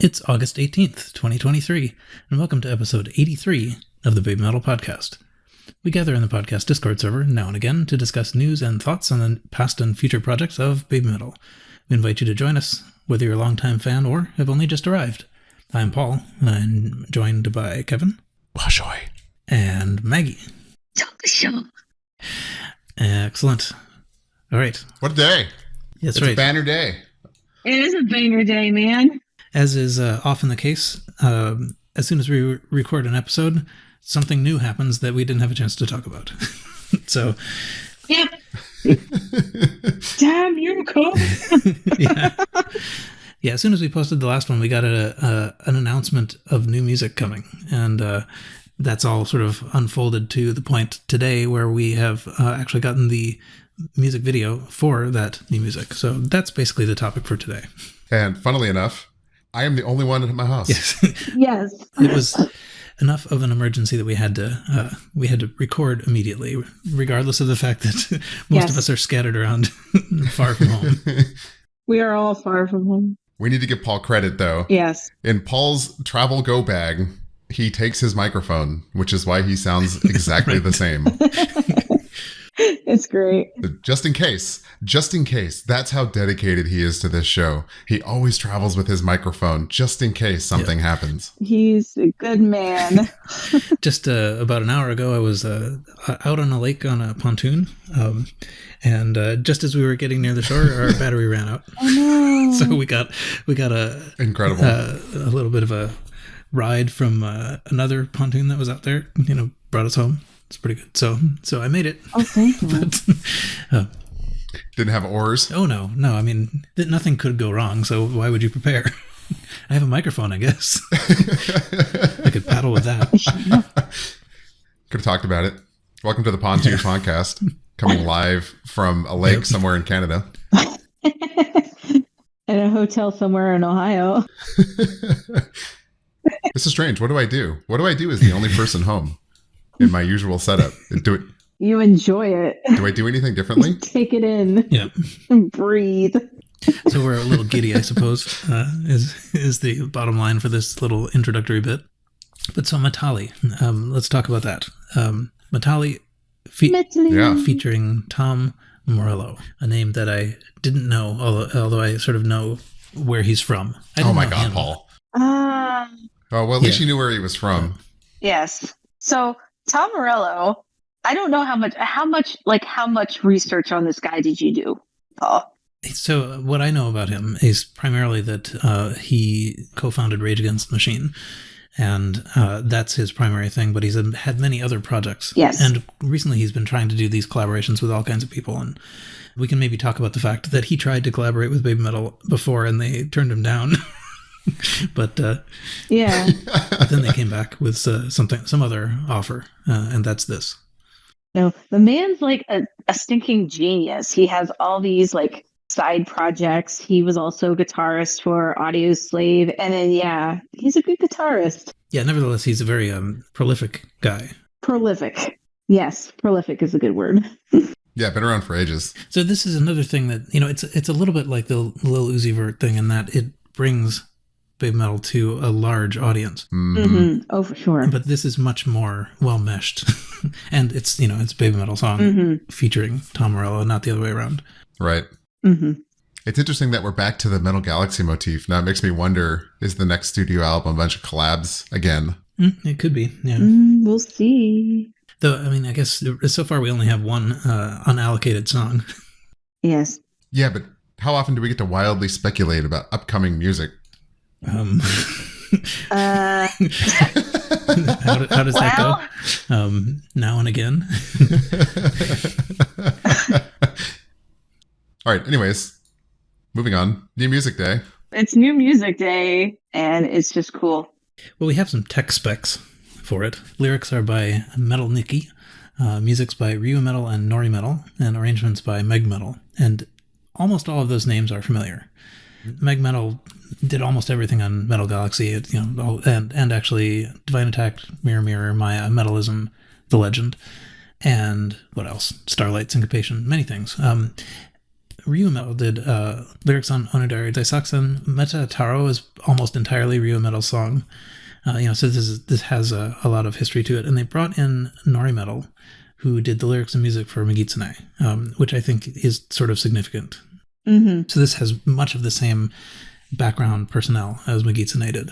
It's August 18th, 2023, and welcome to episode 83 of the Baby Metal Podcast. We gather in the podcast Discord server now and again to discuss news and thoughts on the past and future projects of Baby Metal. We invite you to join us, whether you're a longtime fan or have only just arrived. I'm Paul, and I'm joined by Kevin, Wasshoi, and Maggie. Excellent. All right. What a day. That's it's right. a banner day. It is a banger day, man. As is often the case, as soon as we record an episode, something new happens that we didn't have a chance to talk about. So, yeah. Damn you, Cole. Yeah. As soon as we posted the last one, we got an announcement of new music coming, and that's all sort of unfolded to the point today where we have actually gotten the music video for that new music. So that's basically the topic for today. And funnily enough, I am the only one at my house. Yes. Yes. It was enough of an emergency that we had to record immediately, regardless of the fact that most of us are scattered around far from home. We are all far from home. We need to give Paul credit, though. Yes. In Paul's travel go bag, he takes his microphone, which is why he sounds exactly the same. It's great. Just in case, that's how dedicated he is to this show. He always travels with his microphone, just in case something happens. He's a good man. Just about an hour ago, I was out on a lake on a pontoon, and just as we were getting near the shore, our battery ran out. Oh no! So we got Incredible. A little bit of a ride from another pontoon that was out there. Brought us home. It's pretty good. So I made it. Oh, thank you. But, Didn't have oars? oh, no. I mean, nothing could go wrong, so why would you prepare? I have a microphone, I guess. I could paddle with that. Could have talked about it. Welcome to the Pontoon Podcast, coming live from a lake somewhere in Canada. In a hotel somewhere in Ohio. This is strange. What do I do? What do I do as the only person home in my usual setup? You enjoy it. Do I do anything differently? Take it in. Yeah. And breathe. So we're a little giddy, I suppose, is the bottom line for this little introductory bit. But so METALI, let's talk about that. METALI featuring Tom Morello, a name that I didn't know, although I sort of know where he's from. Oh my God, Paul. Oh, well, at least you knew where he was from. Yes. So Tom Morello, I don't know how much research on this guy did you do, Paul? So what I know about him is primarily that he co-founded Rage Against the Machine, and that's his primary thing, but he's had many other projects. Yes. And recently he's been trying to do these collaborations with all kinds of people, and we can maybe talk about the fact that he tried to collaborate with Baby Metal before and they turned him down. But but then they came back with some other offer, and that's this. No, the man's like a stinking genius. He has all these like side projects. He was also guitarist for Audio Slave, and then he's a good guitarist. Yeah, nevertheless, he's a very prolific guy. Prolific, yes, prolific is a good word. Yeah, been around for ages. So this is another thing that it's a little bit like the Lil Uzi Vert thing in that it brings Baby Metal to a large audience. Mm-hmm. Oh, for sure. But this is much more well meshed, and it's Baby Metal song featuring Tom Morello, not the other way around. Right. Mm-hmm. It's interesting that we're back to the Metal Galaxy motif. Now it makes me wonder: is the next studio album a bunch of collabs again? It could be. Yeah. We'll see. Though I mean, I guess so far we only have one unallocated song. Yes. Yeah, but how often do we get to wildly speculate about upcoming music? How does that go? Now and again. All right. Anyways, moving on. New Music Day. It's New Music Day, and it's just cool. Well, we have some tech specs for it. Lyrics are by Metal Nikki, music's by Ryu Metal and Nori Metal, and arrangements by Meg Metal. And almost all of those names are familiar. Meg Metal did almost everything on Metal Galaxy, and actually Divine Attack, Mirror Mirror, Maya, Metalism, The Legend, and what else? Starlight Syncopation, many things. Ryu Metal did lyrics on Onodari Daisaksen. Meta Taro is almost entirely Ryu Metal song. So this has a lot of history to it. And they brought in Nori Metal, who did the lyrics and music for Megitsune, which I think is sort of significant. Mm-hmm. So this has much of the same background personnel as Megitsune did.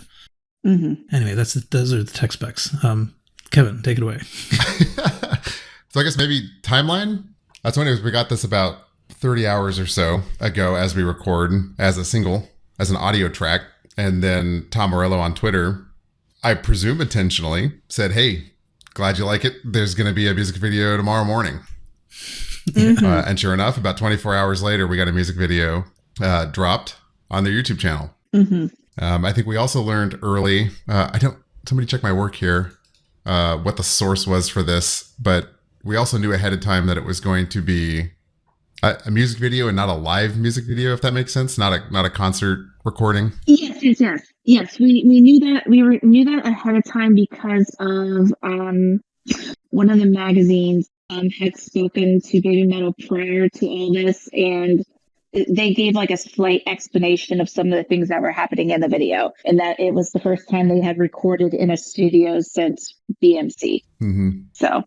Mm-hmm. Anyway, those are the tech specs. Kevin, take it away. So I guess maybe timeline? That's when we got this about 30 hours or so ago as we record as a single, as an audio track. And then Tom Morello on Twitter, I presume intentionally, said, hey, glad you like it. There's going to be a music video tomorrow morning. Mm-hmm. And sure enough, about 24 hours later, we got a music video dropped on their YouTube channel. Mm-hmm. I think we also learned early, somebody check my work here, what the source was for this, but we also knew ahead of time that it was going to be a music video and not a live music video, if that makes sense. Not a concert recording. Yes. We knew that. Knew that ahead of time because of one of the magazines had spoken to Baby Metal prior to all this, and they gave like a slight explanation of some of the things that were happening in the video, and that it was the first time they had recorded in a studio since BMC. Mm-hmm. So.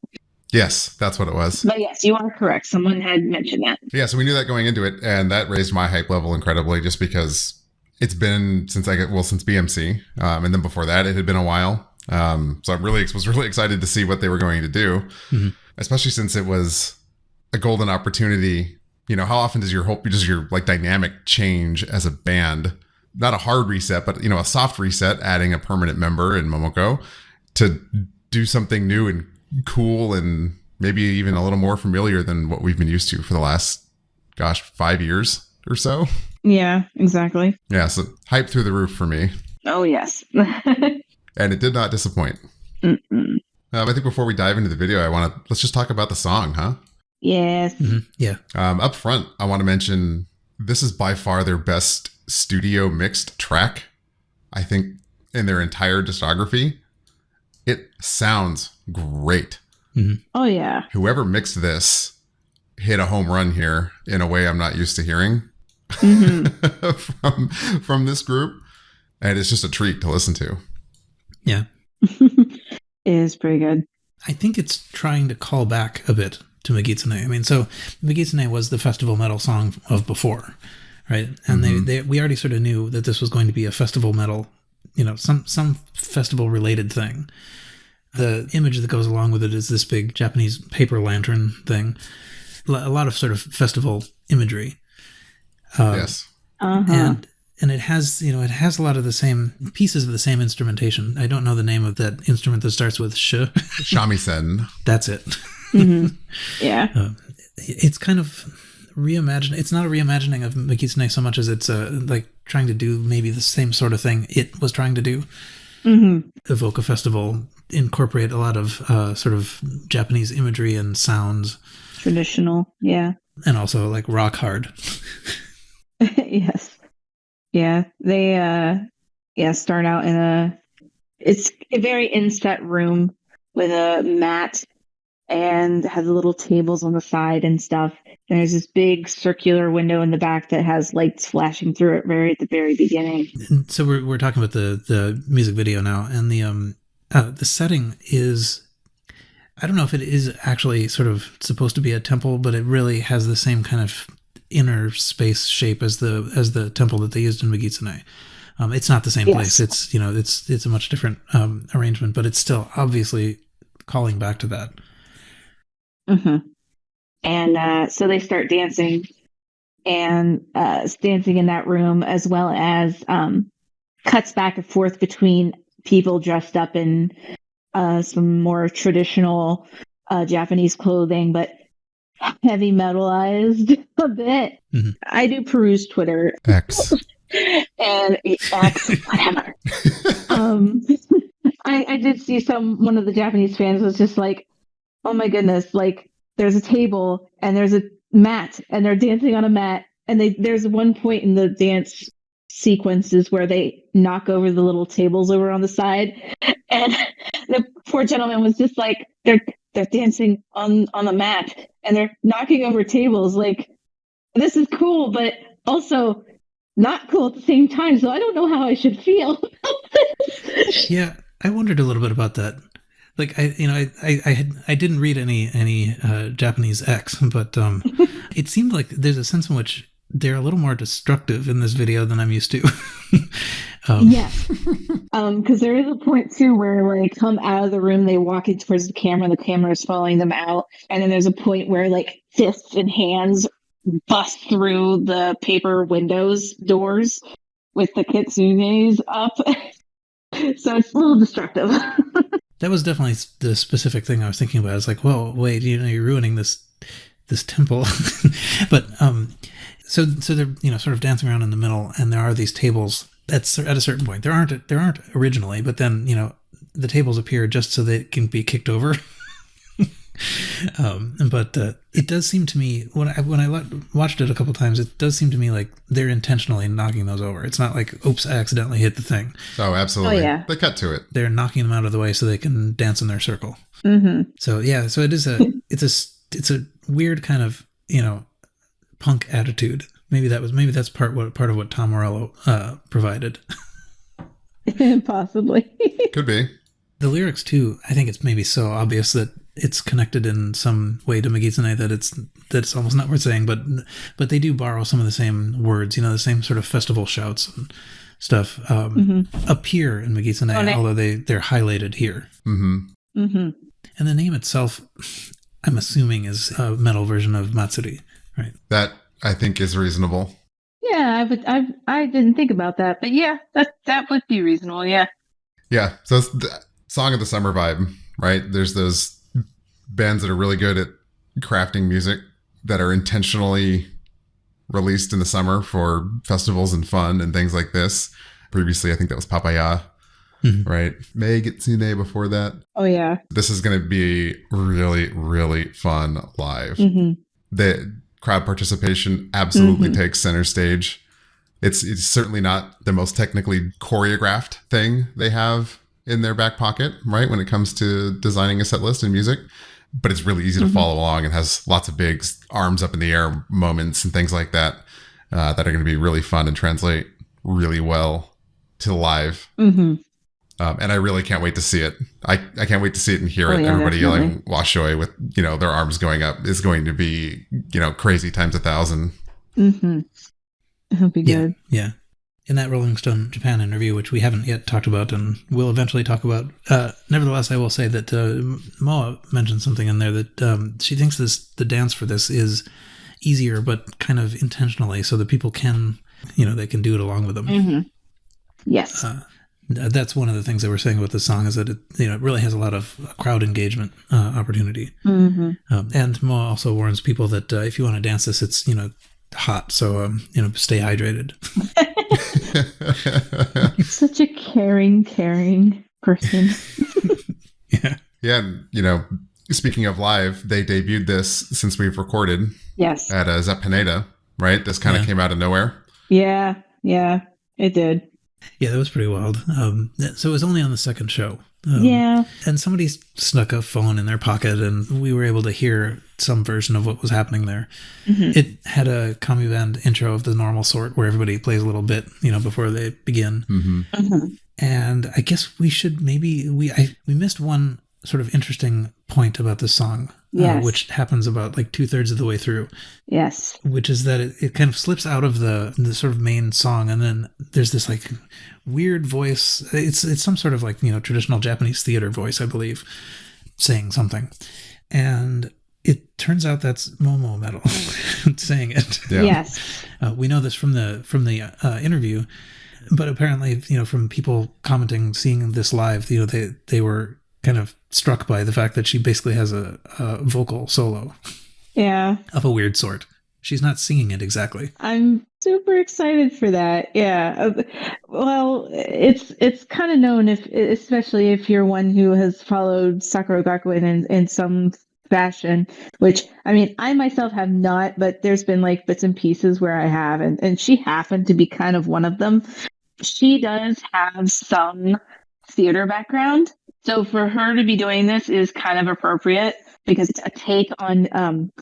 Yes, that's what it was. But yes, you are correct. Someone had mentioned that. Yeah, so we knew that going into it, and that raised my hype level incredibly just because it's been since BMC, and then before that, it had been a while. So I was really excited to see what they were going to do, especially since it was a golden opportunity. You know, how often does your like dynamic change as a band? Not a hard reset, but a soft reset, adding a permanent member in Momoko to do something new and cool and maybe even a little more familiar than what we've been used to for the last 5 years or so. Yeah, exactly. Yeah, so hype through the roof for me. Oh, yes. And it did not disappoint. I think before we dive into the video, let's just talk about the song, huh? Yes. Mm-hmm. Yeah. Up front, I want to mention this is by far their best studio mixed track, I think, in their entire discography. It sounds great. Mm-hmm. Oh, yeah. Whoever mixed this hit a home run here in a way I'm not used to hearing from this group. And it's just a treat to listen to. Yeah. It is pretty good. I think it's trying to call back a bit to Megitsune. I mean, so Megitsune was the festival metal song of before, right? And we already sort of knew that this was going to be a festival metal, some festival related thing. The image that goes along with it is this big Japanese paper lantern thing. A lot of sort of festival imagery. Yes. Uh-huh. And it has, it has a lot of the same pieces of the same instrumentation. I don't know the name of that instrument that starts with sh. Shamisen. That's it. Mm-hmm. Yeah. It's kind of reimagined. It's not a reimagining of Megitsune so much as it's like trying to do maybe the same sort of thing it was trying to do. Mm-hmm. Evoke a festival, incorporate a lot of sort of Japanese imagery and sounds. Traditional, yeah. And also like rock hard. Yes. Yeah. They start out in it's a very inset room with a mat and has little tables on the side and stuff. And there's this big circular window in the back that has lights flashing through it at the very beginning. And so we're talking about the music video now, and the setting is, I don't know if it is actually sort of supposed to be a temple, but it really has the same kind of inner space shape as the temple that they used in Megitsune. It's not the same place. It's it's a much different arrangement, but it's still obviously calling back to that. Mm-hmm. And so they start dancing and dancing in that room, as well as cuts back and forth between people dressed up in some more traditional Japanese clothing, but heavy metalized a bit. Mm-hmm. I do peruse Twitter. X. And X, whatever. I did see one of the Japanese fans was just like, oh my goodness, like there's a table and there's a mat and they're dancing on a mat, and there's one point in the dance sequences where they knock over the little tables over on the side, and the poor gentleman was just like, they're dancing on the mat and they're knocking over tables, like this is cool, but also not cool at the same time. So I don't know how I should feel. Yeah, I wondered a little bit about that. Like I didn't read any Japanese X, but it seemed like there's a sense in which they're a little more destructive in this video than I'm used to. Yes, because there is a point too where like come out of the room, they walk in towards the camera is following them out, and then there's a point where like fists and hands bust through the paper windows doors with the kitsunes up. So it's a little destructive. That was definitely the specific thing I was thinking about. I was like, well, wait, you're ruining this temple. But so they're sort of dancing around in the middle, and there are these tables at a certain point. There aren't originally, but then the tables appear just so they can be kicked over. But it does seem to me when I watched it a couple times, it does seem to me like they're intentionally knocking those over. It's not like, oops, I accidentally hit the thing. Oh, absolutely. Oh, yeah. They cut to it. They're knocking them out of the way so they can dance in their circle. Mm-hmm. So yeah, so it's a weird kind of punk attitude. Maybe that's part of what Tom Morello provided. Possibly. Could be. The lyrics too, I think it's maybe so obvious that it's connected in some way to Megitsune that it's almost not worth saying, but they do borrow some of the same words, the same sort of festival shouts and stuff appear in Megitsune, although they're highlighted here. Mm-hmm. Mm-hmm. And the name itself, I'm assuming, is a metal version of Matsuri, right? That I think is reasonable. Yeah, I didn't think about that, but yeah, that would be reasonable. Yeah. Yeah. So it's the song of the summer vibe, right? There's those bands that are really good at crafting music that are intentionally released in the summer for festivals and fun and things like this. Previously, I think that was Papaya, right? Megitsune before that. Oh, yeah. This is going to be really, really fun live. Mm-hmm. The crowd participation absolutely takes center stage. It's certainly not the most technically choreographed thing they have in their back pocket, right? When it comes to designing a set list and music. But it's really easy to follow along and has lots of big arms up in the air moments and things like that that are going to be really fun and translate really well to live. Mm-hmm. And I really can't wait to see it. I can't wait to see it and hear it. Yeah, everybody definitely. yelling Wasshoi with, their arms going up is going to be, crazy times 1,000. Mm-hmm. It'll be good. Yeah. In that Rolling Stone Japan interview, which we haven't yet talked about and will eventually talk about, nevertheless, I will say that Moa mentioned something in there that she thinks the dance for this is easier, but kind of intentionally, so that people can, they can do it along with them. Mm-hmm. Yes. That's one of the things that we're saying about this song is that it really has a lot of crowd engagement opportunity. Mm-hmm. And Moa also warns people that if you want to dance this, it's hot, so stay hydrated. Such a caring person. Yeah, and, speaking of live, they debuted this since we've recorded. Yes. At Zep Pineda, right? This kind of came out of nowhere. Yeah, it did. Yeah, that was pretty wild. So it was only on the second show. Yeah. And somebody snuck a phone in their pocket, and we were able to hear some version of what was happening there. Mm-hmm. It had a commie band intro of the normal sort where everybody plays a little bit, before they begin. Mm-hmm. Mm-hmm. And I guess we should we missed one sort of interesting point about this song, which happens about like 2/3 of the way through. Yes. Which is that it kind of slips out of the sort of main song, and then there's this like weird voice. It's some sort of like, traditional Japanese theater voice, I believe, saying something. And it turns out that's Momo Metal saying it. Yeah. Yes. We know this from the interview, but apparently, from people commenting, seeing this live, they were kind of struck by the fact that she basically has a vocal solo. Yeah. Of a weird sort. She's not singing it exactly. I'm super excited for that. Yeah. Well, it's kind of known, especially if you're one who has followed Sakura Gakuen in some fashion, which, I mean, I myself have not, but there's been like bits and pieces where I have, and she happened to be kind of one of them. She does have some theater background. So for her to be doing this is kind of appropriate because it's a take on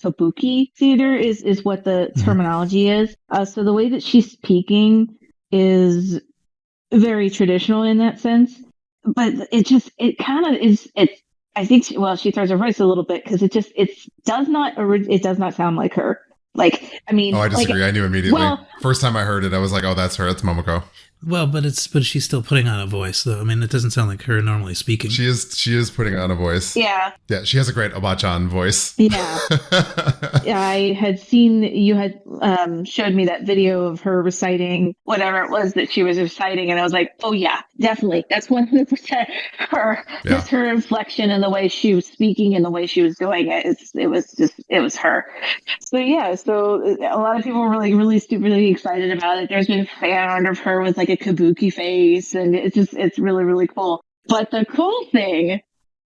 kabuki theater is what the terminology is. So the way that she's speaking is very traditional in that sense, but it kind of is. I think she throws her voice a little bit because it does not sound like her. Like, I mean, Oh, I disagree. Like, I knew immediately. well, First time I heard it, I was like, "Oh, that's her. That's Momoko." Well, but she's still putting on a voice, though. I mean, it doesn't sound like her normally speaking. She is putting on a voice. Yeah. Yeah, she has a great Obachan voice. Yeah. Yeah, I had seen you had showed me that video of her reciting whatever it was that she was reciting, and I was like, oh yeah, definitely. That's 100% her. Yeah. Just her inflection and the way she was speaking and the way she was doing it. It was her. So yeah, so a lot of people were really stupidly excited about it. There's been fan art of her with like a kabuki face, and it's really cool. But the cool thing,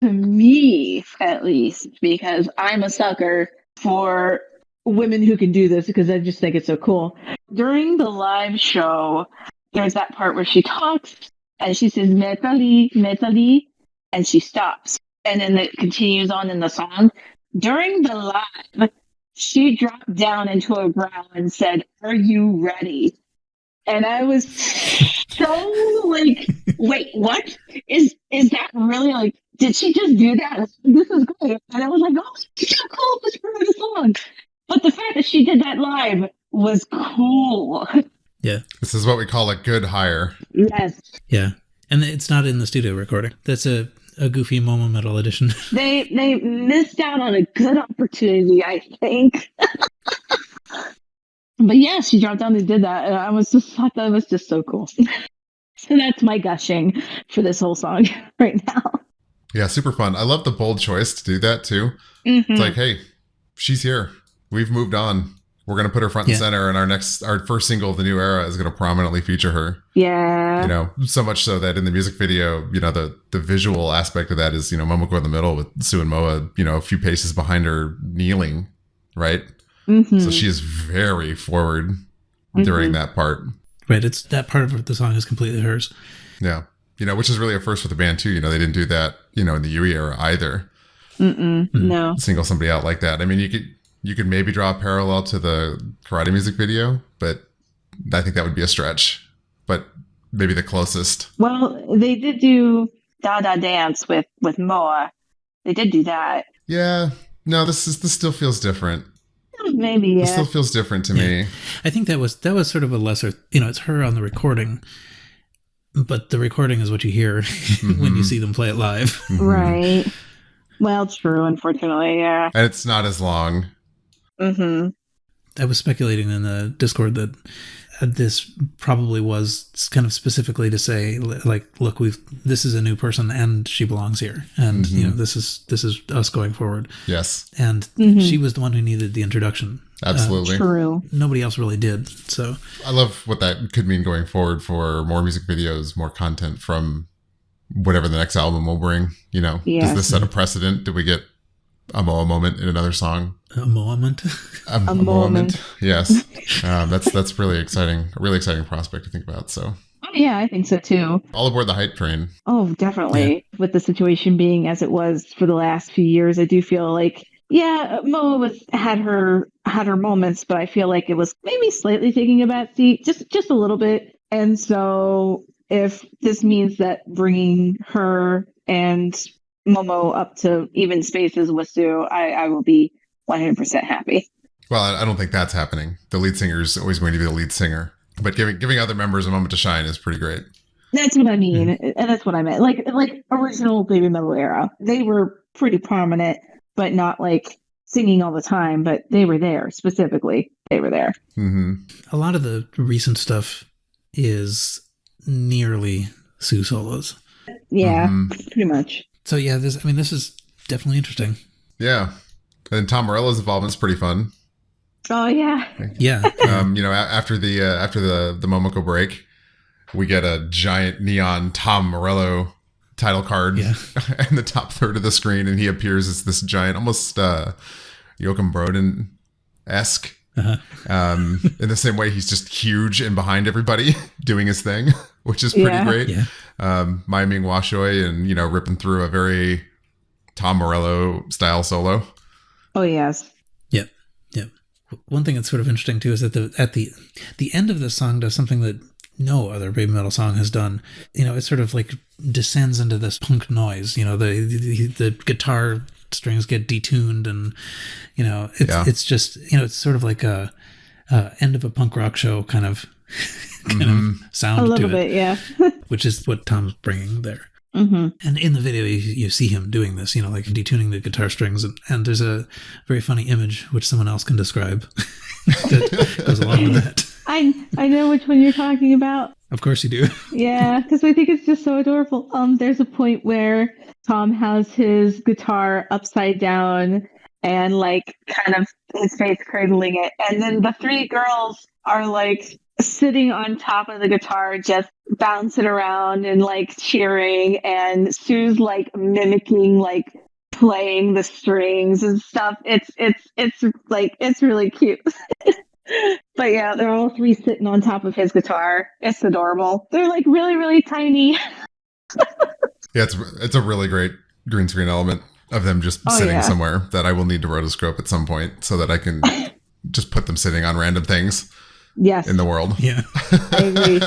to me at least, because I'm a sucker for women who can do this because I just think it's so cool. During the live show, there's that part where she talks and she says "METALI, METALI," and she stops, and then it continues on in the song. During the live, she dropped down into a growl and said, "Are you ready?" And I was so like, wait, what? Is that really like, did she just do that? This is great. And I was like, oh, she's so cool. Let's bring her the song. But the fact that she did that live was cool. Yeah. This is what we call a good hire. Yes. Yeah. And it's not in the studio recording. That's a goofy Momo Metal edition. They missed out on a good opportunity, I think. But yeah, she dropped down and did that. And I thought that was just so cool. So that's my gushing for this whole song right now. Yeah, super fun. I love the bold choice to do that too. Mm-hmm. It's like, hey, she's here. We've moved on. We're going to put her front and center, and our first single of the new era is going to prominently feature her. Yeah. You know, so much so that in the music video, you know, the visual aspect of that is, you know, Momoko in the middle with Sue and Moa, you know, a few paces behind her kneeling, right? Mm-hmm. So she is very forward during that part. Right. It's that part of the song is completely hers. Yeah. You know, which is really a first for the band too. You know, they didn't do that, you know, in the Yui era either. No. Single somebody out like that. I mean, you could maybe draw a parallel to the Karate music video, but I think that would be a stretch. But maybe the closest. Well, they did do Dada Dance with Moa. They did do that. Yeah. No, this still feels different. Maybe, yeah. It still feels different to me. I think that was sort of a lesser, you know, it's her on the recording, but the recording is what you hear when you see them play it live. Right. Well, true, unfortunately, yeah. And it's not as long. Mm-hmm. I was speculating in the Discord that this probably was kind of specifically to say, like, look, this is a new person and she belongs here, and you know, this is us going forward. Yes. And she was the one who needed the introduction. Absolutely. True. Nobody else really did. So I love what that could mean going forward for more music videos, more content from whatever the next album will bring. You know, does this set a precedent? Did we get a Moa moment in another song? a moment. A moment. Yes. That's really exciting. A really exciting prospect to think about. So. Oh, yeah, I think so too. All aboard the hype train. Oh, definitely. Yeah. With the situation being as it was for the last few years, I do feel like, yeah, Moa had her moments, but I feel like it was maybe slightly taking a back seat, just a little bit. And so if this means that bringing her and Momo up to even spaces with Sue, I will be 100% happy. Well, I don't think that's happening. The lead singer is always going to be the lead singer, but giving other members a moment to shine is pretty great. That's what I mean, and that's what I meant. Like original Baby Metal era, they were pretty prominent, but not like singing all the time. But they were there specifically. They were there. Mm-hmm. A lot of the recent stuff is nearly Sue solos. Yeah, pretty much. So yeah, this is definitely interesting. Yeah. And Tom Morello's involvement is pretty fun. Oh yeah. Yeah. You know, after the Momoko break, we get a giant neon Tom Morello title card in the top third of the screen, and he appears as this giant, almost Joachim Broden-esque. In the same way, he's just huge and behind everybody doing his thing. which is pretty Yeah. great. Yeah. Miming Wasshoi and, you know, ripping through a very Tom Morello style solo. Oh yes. Yep. Yep. One thing that's sort of interesting too is that the end of the song does something that no other Baby Metal song has done. You know, it sort of like descends into this punk noise. You know, the guitar strings get detuned, and you know, it's just, you know, it's sort of like a end of a punk rock show kind of sound A to little it, bit, yeah. which is what Tom's bringing there. Mm-hmm. And in the video, you see him doing this, you know, like detuning the guitar strings. And there's a very funny image, which someone else can describe, that goes along with that. I know which one you're talking about. Of course you do. Yeah, because I think it's just so adorable. There's a point where Tom has his guitar upside down and like kind of his face cradling it. And then the three girls are like sitting on top of the guitar, just bouncing around and like cheering. And Sue's like mimicking, like playing the strings and stuff. It's like, it's really cute. But yeah, they're all three sitting on top of his guitar. It's adorable. They're like really, really tiny. Yeah, it's a really great green screen element of them just sitting somewhere that I will need to rotoscope at some point so that I can just put them sitting on random things in the world. Yeah. I agree.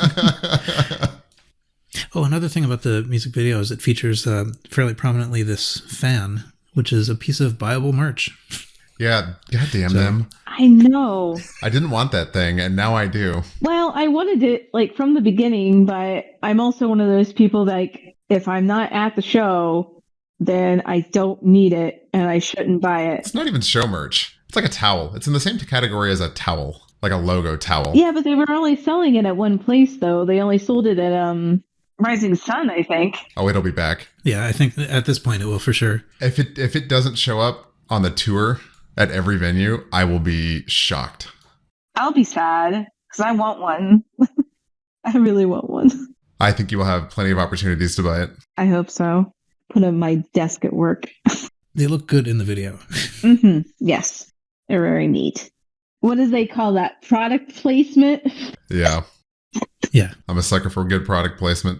Oh, another thing about the music video is it features fairly prominently this fan, which is a piece of buyable merch. Yeah, goddamn them. I know. I didn't want that thing, and now I do. Well, I wanted it like from the beginning, but I'm also one of those people like if I'm not at the show, then I don't need it and I shouldn't buy it. It's not even show merch. It's like a towel. It's in the same category as a towel, like a logo towel. Yeah, but they were only selling it at one place though. They only sold it at Rising Sun, I think. Oh, it'll be back. Yeah, I think at this point it will for sure. If it doesn't show up on the tour at every venue, I will be shocked. I'll be sad because I want one. I really want one. I think you will have plenty of opportunities to buy it. I hope so. Put it on my desk at work. They look good in the video. Mm-hmm. Yes, they're very neat. What do they call that? Product placement? Yeah. Yeah. I'm a sucker for good product placement.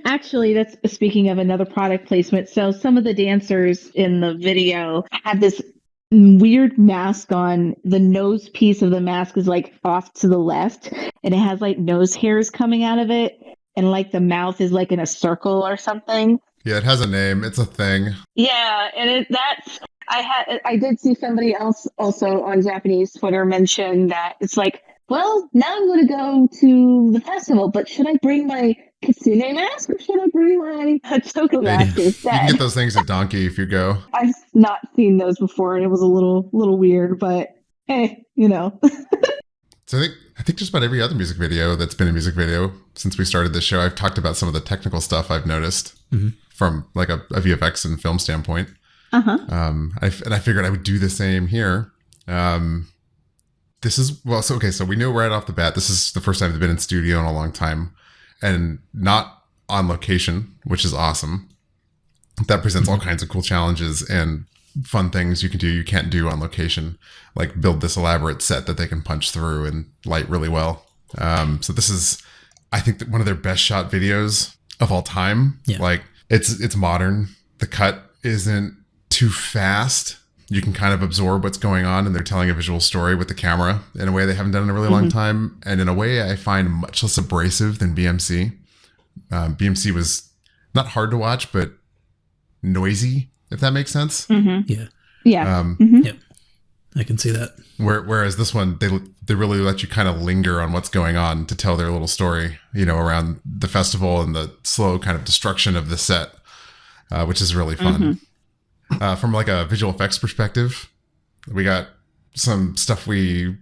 Actually, that's speaking of another product placement. So some of the dancers in the video had this weird mask on. The nose piece of the mask is like off to the left, and it has like nose hairs coming out of it, and like the mouth is like in a circle or something. Yeah, it has a name. It's a thing. Yeah, and I did see somebody else also on Japanese Twitter mention that it's like, well, now I'm going to go to the festival, but should I bring my kitsune mask or should I bring my Toko mask You instead? can get those things at Donkey if you go. I've not seen those before, and it was a little weird, but hey, you know. So I think just about every other music video that's been a music video since we started this show, I've talked about some of the technical stuff I've noticed from like a VFX and film standpoint. Uh-huh. I figured I would do the same here. This is, well, so we knew right off the bat, this is the first time they've been in studio in a long time and not on location, which is awesome. That presents all kinds of cool challenges and fun things you can't do on location, like build this elaborate set that they can punch through and light really well. So this is, I think, one of their best shot videos of all time. Yeah. Like it's modern. The cut isn't too fast. You can kind of absorb what's going on, and they're telling a visual story with the camera in a way they haven't done in a really long time, and in a way I find much less abrasive than BMC. BMC was not hard to watch, but noisy, if that makes sense. Mm-hmm. Yeah. Yeah. Yep. I can see that. Whereas this one, they really let you kind of linger on what's going on to tell their little story, around the festival and the slow kind of destruction of the set, which is really fun. From like a visual effects perspective, we got some stuff we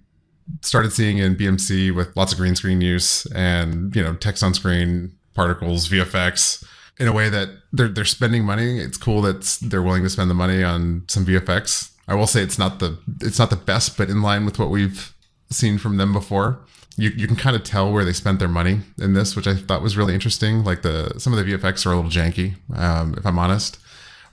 started seeing in BMC with lots of green screen use and, text on screen, particles, VFX, in a way that they're spending money. It's cool that they're willing to spend the money on some VFX. I will say it's not the best, but in line with what we've seen from them before. You can kind of tell where they spent their money in this, which I thought was really interesting. Like some of the VFX are a little janky, if I'm honest.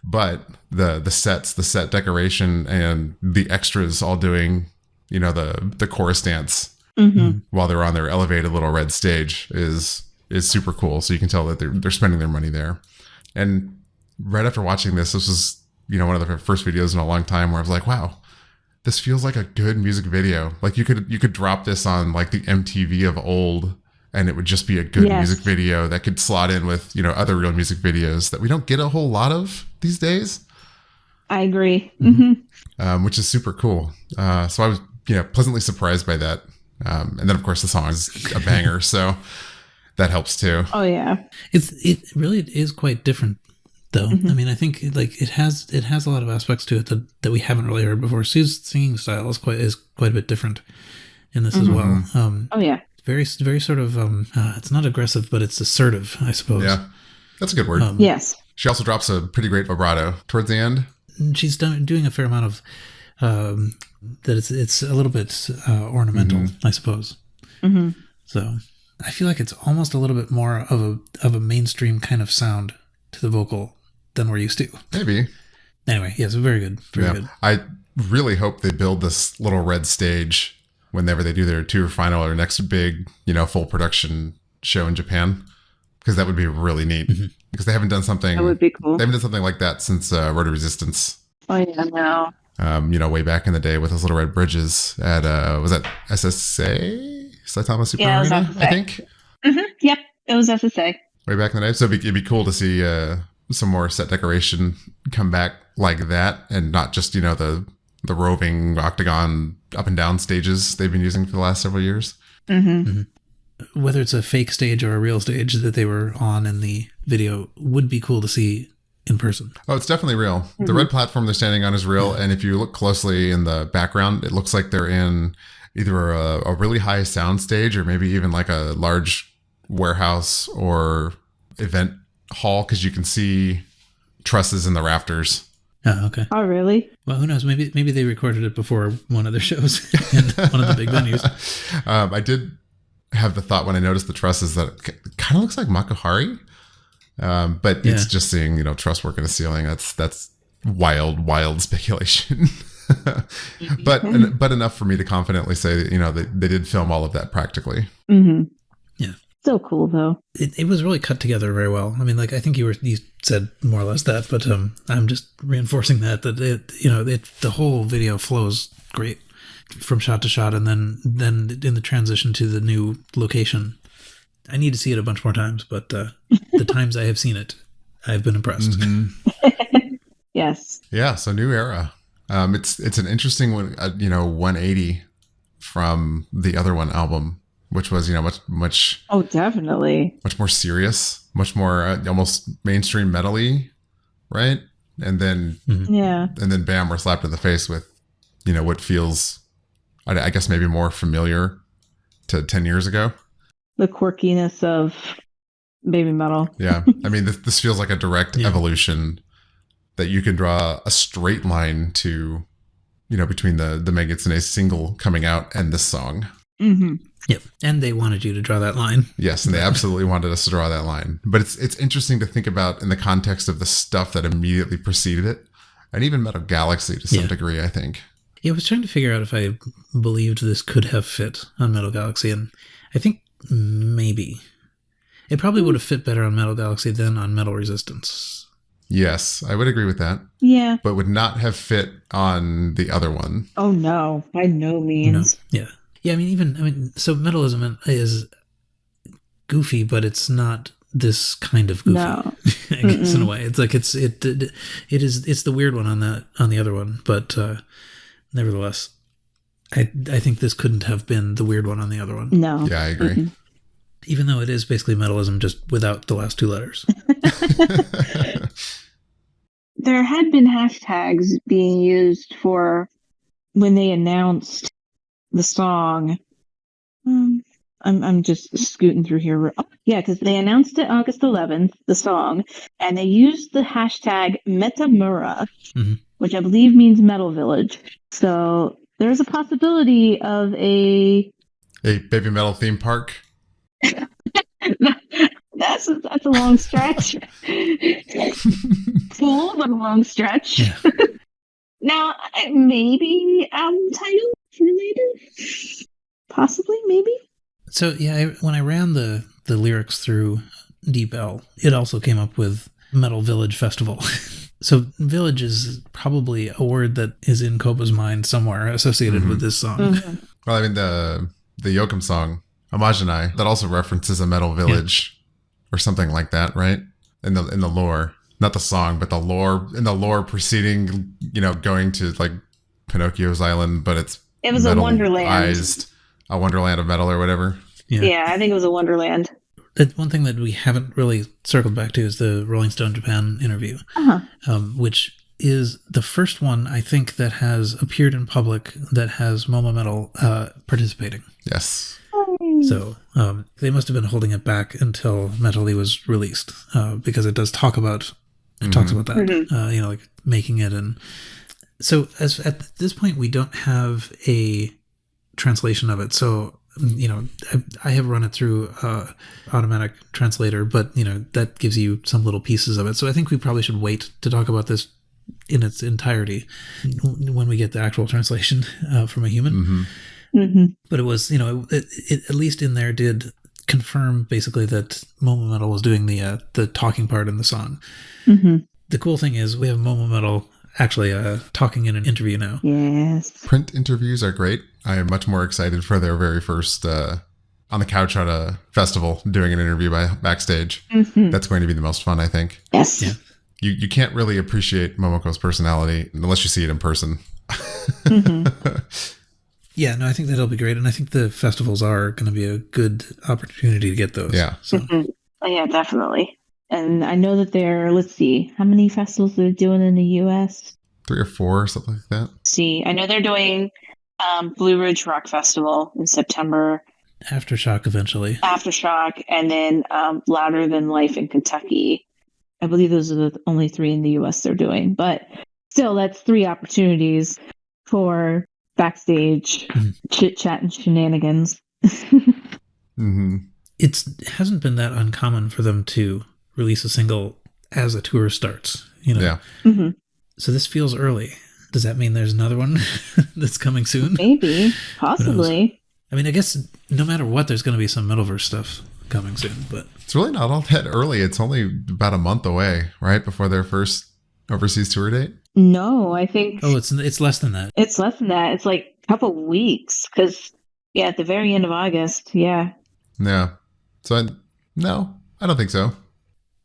But the sets, the set decoration, and the extras all doing, the chorus dance Mm-hmm. while they're on their elevated little red stage is super cool. So you can tell that they're spending their money there. And right after watching this was, one of the first videos in a long time where I was like, wow, this feels like a good music video. Like you could drop this on like the MTV of old and it would just be a good music video that could slot in with, other real music videos that we don't get a whole lot of these days. I agree. Mm-hmm. Which is super cool. So I was, pleasantly surprised by that. And then of course the song is a banger. So that helps too. Oh yeah. It really is quite different though. Mm-hmm. I mean, I think like it has a lot of aspects to it that we haven't really heard before. Sue's singing style is quite a bit different in this as well. Oh yeah. Very sort of it's not aggressive, but it's assertive, I suppose. Yeah. That's a good word. Yes. She also drops a pretty great vibrato towards the end. She's doing a fair amount of that it's a little bit ornamental, I suppose. Mm-hmm. So I feel like it's almost a little bit more of a mainstream kind of sound to the vocal than we're used to. Maybe. Anyway, yes, very good. Very good. I really hope they build this little red stage whenever they do their tour final or next big, full production show in Japan, because that would be really neat. Mm-hmm. Because they haven't done something. That would be cool. They haven't done something like that since Road to Resistance. Oh yeah, no. Way back in the day with those little red bridges at was that SSA Saitama Super Arena? I think. Mm-hmm. Yep, it was SSA. Way back in the day, so it'd be cool to see some more set decoration come back like that, and not just the roving octagon up and down stages they've been using for the last several years. Mm-hmm. Mm-hmm. Whether it's a fake stage or a real stage that they were on in the video would be cool to see in person. Oh, it's definitely real. Mm-hmm. The red platform they're standing on is real. And if you look closely in the background, it looks like they're in either a really high sound stage or maybe even like a large warehouse or event hall, because you can see trusses in the rafters. Oh, okay. Oh, really? Well, who knows? Maybe they recorded it before one of their shows in one of the big venues. I did have the thought when I noticed the trusses that it kind of looks like Makuhari, but it's just seeing truss work in a ceiling. That's wild speculation. but enough for me to confidently say that they did film all of that practically. Mm-hmm. Yeah. So cool though. It was really cut together very well. I mean, like I think you said more or less that, but I'm just reinforcing that the whole video flows great from shot to shot, and then in the transition to the new location. I need to see it a bunch more times, but the times I have seen it, I've been impressed. Mm-hmm. Yes. Yeah. So new era. It's an interesting one, 180 from the other one album, which was, much. Oh, definitely. Much more serious, much more almost mainstream metal-y, right? And then, yeah. And then bam, we're slapped in the face with, what feels, I guess maybe more familiar to 10 years ago. The quirkiness of baby metal. Yeah. I mean, this feels like a direct evolution that you can draw a straight line to, between the Megan Thee single coming out and this song. Mm-hmm. Yep. And they wanted you to draw that line. Yes. And they absolutely wanted us to draw that line. But it's interesting to think about in the context of the stuff that immediately preceded it. And even Metal Galaxy to some degree, I think. Yeah, I was trying to figure out if I believed this could have fit on Metal Galaxy. And I think maybe. It probably would have fit better on Metal Galaxy than on Metal Resistance. Yes, I would agree with that. Yeah. But would not have fit on the other one. Oh, no. By no means. No. Yeah. Yeah, so metalism is goofy, but it's not this kind of goofy. No. I guess in a way. It's like it's the weird one on the other one, but nevertheless, I think this couldn't have been the weird one on the other one. No. Yeah, I agree. Mm-mm. Even though it is basically metalism, just without the last two letters. There had been hashtags being used for when they announced the song. I'm just scooting through here. Oh, yeah, because they announced it August 11th, the song, and they used the hashtag Metamura, which I believe means Metal Village. So there's a possibility of a baby metal theme park. That's a long stretch. Cool, but a long stretch. Yeah. Now, maybe album title related? possibly, maybe. So yeah, when I ran the lyrics through DeepL, it also came up with Metal Village Festival. So village is probably a word that is in Koba's mind somewhere associated with this song. Mm-hmm. Well, I mean, the Yoakum song, Imaginai, that also references a metal village or something like that, right? In the lore. Not the song, but the lore, in the lore preceding, going to like Pinocchio's island, but it was a wonderland. A wonderland of metal or whatever. Yeah, I think it was a wonderland. One thing that we haven't really circled back to is the Rolling Stone Japan interview, which is the first one, I think, that has appeared in public that has Momo Metal participating. Yes. So they must have been holding it back until METALI was released, because it does talk about talks about that, like making it. And so at this point, we don't have a translation of it. So I have run it through automatic translator, but that gives you some little pieces of it. So I think we probably should wait to talk about this in its entirety when we get the actual translation from a human. But it was, it at least in there did confirm basically that Momo Metal was doing the talking part in the song. The cool thing is we have Momo Metal actually talking in an interview now. Yes. Print interviews are great. I am much more excited for their very first on the couch at a festival doing an interview backstage. That's going to be the most fun, I think. Yes. Yeah. You can't really appreciate Momoko's personality unless you see it in person. Yeah, no, I think that'll be great. And I think the festivals are going to be a good opportunity to get those. Yeah. So. Yeah, definitely. And I know that let's see, how many festivals are they doing in the U.S.? 3 or 4, something like that. See, I know they're doing Blue Ridge Rock Festival in September. Aftershock eventually. Aftershock, and then Louder Than Life in Kentucky. I believe those are the only 3 in the U.S. they're doing. But still, that's 3 opportunities for backstage chit-chat and shenanigans. It hasn't been that uncommon for them to release a single as a tour starts. Yeah. So this feels early. Does that mean there's another one that's coming soon? Maybe. Possibly. I mean, I guess no matter what, there's going to be some Metalverse stuff coming soon. But it's really not all that early. It's only about a month away, right, before their first overseas tour date? No, I think... Oh, it's less than that. It's less than that. It's like a couple weeks. Because, at the very end of August, yeah. Yeah. So, no, I don't think so.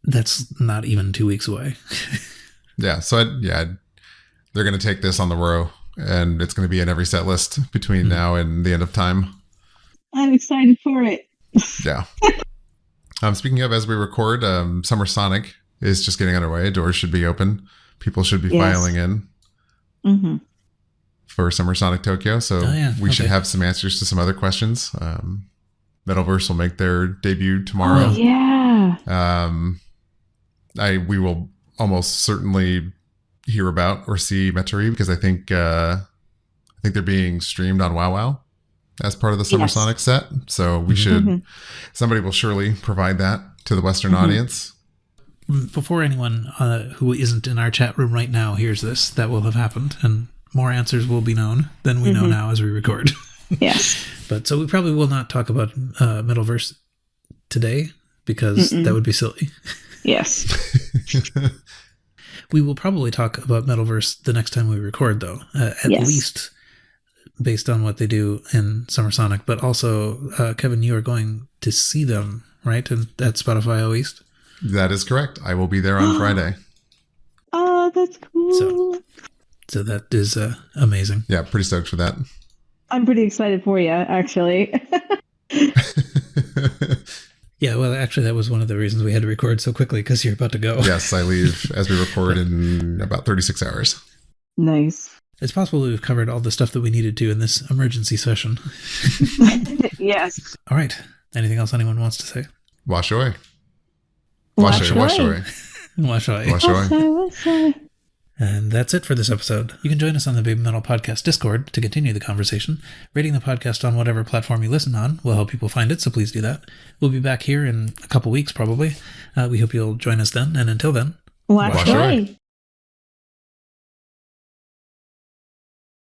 That's not even 2 weeks away. Yeah. So, they're going to take this on the row, and it's going to be in every set list between now and the end of time. I'm excited for it. Yeah. Speaking of, as we record, Summer Sonic is just getting underway. Doors should be open. People should be filing in for Summer Sonic Tokyo. So we should have some answers to some other questions. Metalverse will make their debut tomorrow. Oh, yeah. We will almost certainly hear about or see METALI because I think they're being streamed on WoW as part of the Summer Sonic set. So we should, somebody will surely provide that to the Western audience. Before anyone who isn't in our chat room right now hears this, that will have happened, and more answers will be known than we know now as we record. Yes. But so we probably will not talk about Metalverse today because that would be silly. Yes. We will probably talk about Metalverse the next time we record, though, at least based on what they do in Summer Sonic. But also, Kevin, you are going to see them, right, at Spotify O East? That is correct. I will be there on Friday. Oh, that's cool. So that is amazing. Yeah, pretty stoked for that. I'm pretty excited for you, actually. Yeah, well, actually, that was one of the reasons we had to record so quickly, because you're about to go. Yes, I leave as we record in about 36 hours. Nice. It's possible we've covered all the stuff that we needed to in this emergency session. Yes. All right. Anything else anyone wants to say? Wasshoi. Wasshoi. Wasshoi. And that's it for this episode. You can join us on the Baby Metal Podcast Discord to continue the conversation. Rating the podcast on whatever platform you listen on will help people find it, so please do that. We'll be back here in a couple weeks, probably. We hope you'll join us then, and until then, Wasshoi.